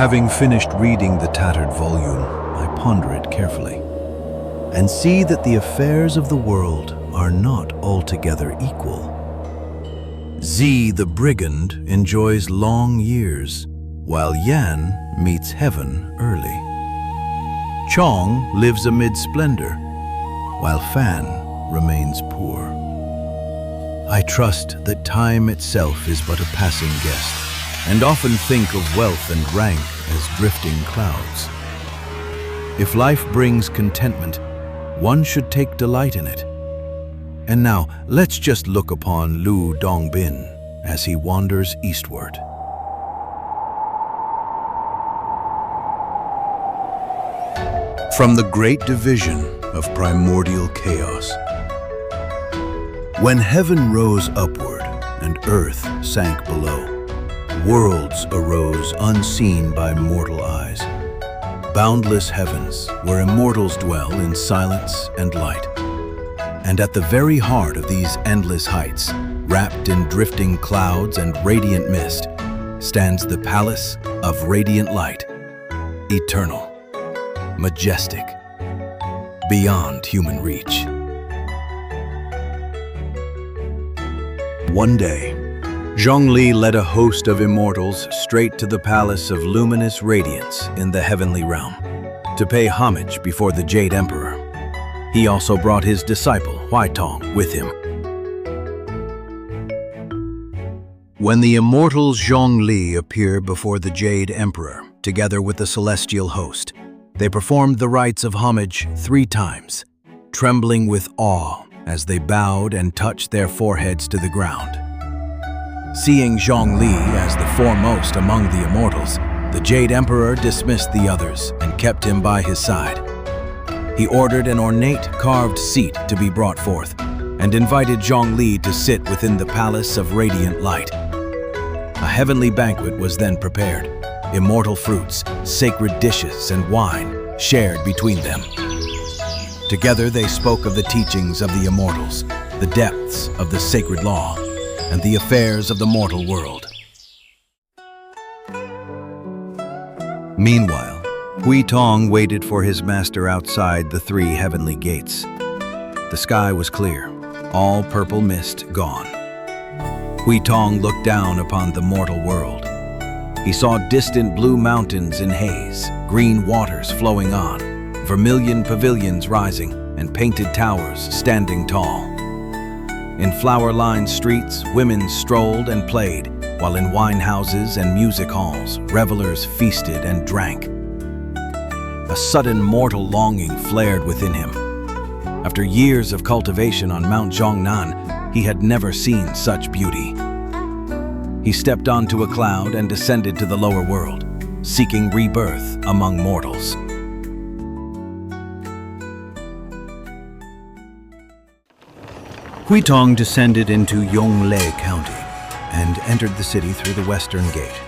Having finished reading the tattered volume, I ponder it carefully, and see that the affairs of the world are not altogether equal. Z, the brigand, enjoys long years, while Yan meets heaven early. Chong lives amid splendor, while Fan remains poor. I trust that time itself is but a passing guest, and often think of wealth and rank as drifting clouds. If life brings contentment, one should take delight in it. And now, let's just look upon Lü Dongbin as he wanders eastward. From the great division of primordial chaos. When heaven rose upward and earth sank below, worlds arose unseen by mortal eyes. Boundless heavens where immortals dwell in silence and light. And at the very heart of these endless heights, wrapped in drifting clouds and radiant mist, stands the palace of radiant light, eternal, majestic, beyond human reach. One day, Zhongli led a host of immortals straight to the palace of luminous radiance in the heavenly realm, to pay homage before the Jade Emperor. He also brought his disciple, Huaitong, with him. When the immortal Zhongli appeared before the Jade Emperor, together with the celestial host, they performed the rites of homage 3 times, trembling with awe as they bowed and touched their foreheads to the ground. Seeing Zhongli as the foremost among the immortals, the Jade Emperor dismissed the others and kept him by his side. He ordered an ornate carved seat to be brought forth and invited Zhongli to sit within the palace of radiant light. A heavenly banquet was then prepared, immortal fruits, sacred dishes, and wine shared between them. Together they spoke of the teachings of the immortals, the depths of the sacred law, and the affairs of the mortal world. Meanwhile, Huitong waited for his master outside the 3 heavenly gates. The sky was clear, all purple mist gone. Huitong looked down upon the mortal world. He saw distant blue mountains in haze, green waters flowing on, vermilion pavilions rising, and painted towers standing tall. In flower-lined streets, women strolled and played, while in wine houses and music halls, revelers feasted and drank. A sudden mortal longing flared within him. After years of cultivation on Mount Zhongnan, he had never seen such beauty. He stepped onto a cloud and descended to the lower world, seeking rebirth among mortals. Huitong descended into Yongle County and entered the city through the western gate.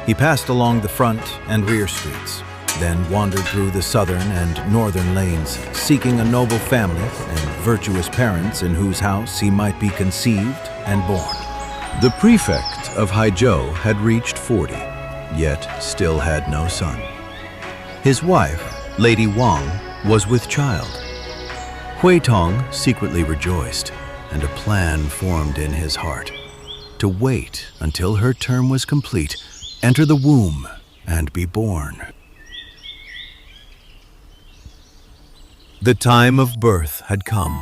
He passed along the front and rear streets, then wandered through the southern and northern lanes, seeking a noble family and virtuous parents in whose house he might be conceived and born. The prefect of Haizhou had reached 40, yet still had no son. His wife, Lady Wang, was with child. Huitong secretly rejoiced, and a plan formed in his heart to wait until her term was complete, enter the womb, and be born. The time of birth had come.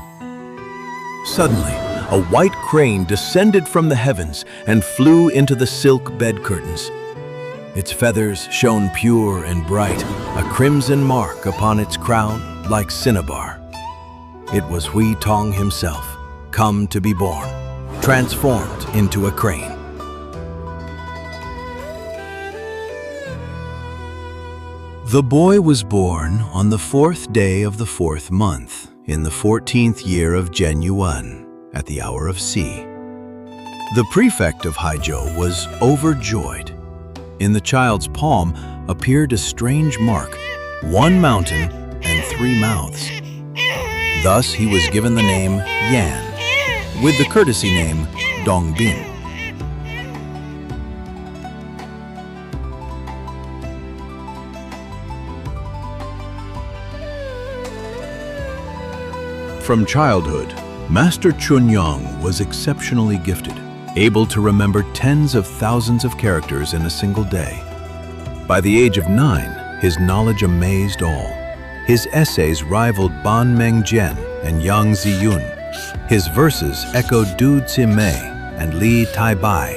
Suddenly, a white crane descended from the heavens and flew into the silk bed curtains. Its feathers shone pure and bright, a crimson mark upon its crown like cinnabar. It was Huitong himself, come to be born, transformed into a crane. The boy was born on the 4th day of the 4th month, in the 14th year of Genyuan, at the hour of C. The prefect of Haizhou was overjoyed. In the child's palm appeared a strange mark, 1 mountain and 3 mouths. Thus he was given the name Yan, with the courtesy name Dongbin. From childhood, Master Chunyang was exceptionally gifted, able to remember tens of thousands of characters in a single day. By the age of 9, his knowledge amazed all. His essays rivaled Ban Meng Jian and Yang Ziyun. His verses echoed Du Zimei and Li Taibai,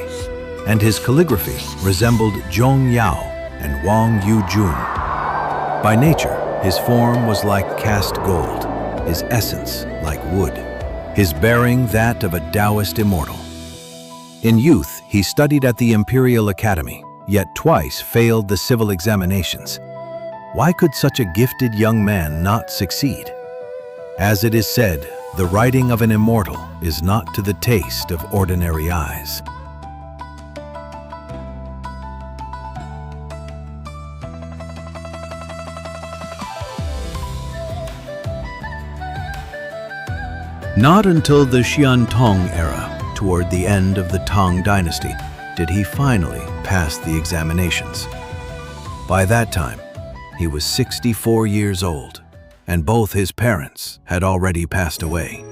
and his calligraphy resembled Zhong Yao and Wang Yujun. By nature, his form was like cast gold, his essence like wood, his bearing that of a Daoist immortal. In youth, he studied at the Imperial Academy, yet twice failed the civil examinations. Why could such a gifted young man not succeed? As it is said, the writing of an immortal is not to the taste of ordinary eyes. Not until the Xiantong era, toward the end of the Tang dynasty, did he finally pass the examinations. By that time, he was 64 years old, and both his parents had already passed away.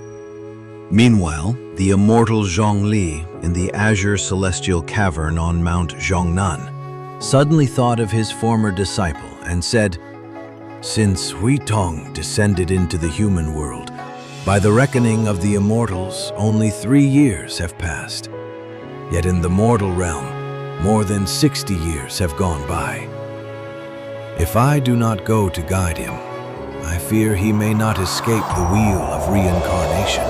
Meanwhile, the immortal Zhongli in the azure celestial cavern on Mount Zhongnan suddenly thought of his former disciple and said, "Since Hui Tong descended into the human world, by the reckoning of the immortals, only 3 years have passed. Yet in the mortal realm, more than 60 years have gone by. If I do not go to guide him, I fear he may not escape the wheel of reincarnation."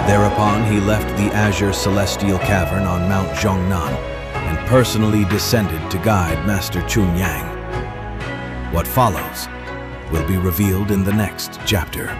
Thereupon he left the azure celestial cavern on Mount Zhongnan and personally descended to guide Master Chunyang. What follows will be revealed in the next chapter.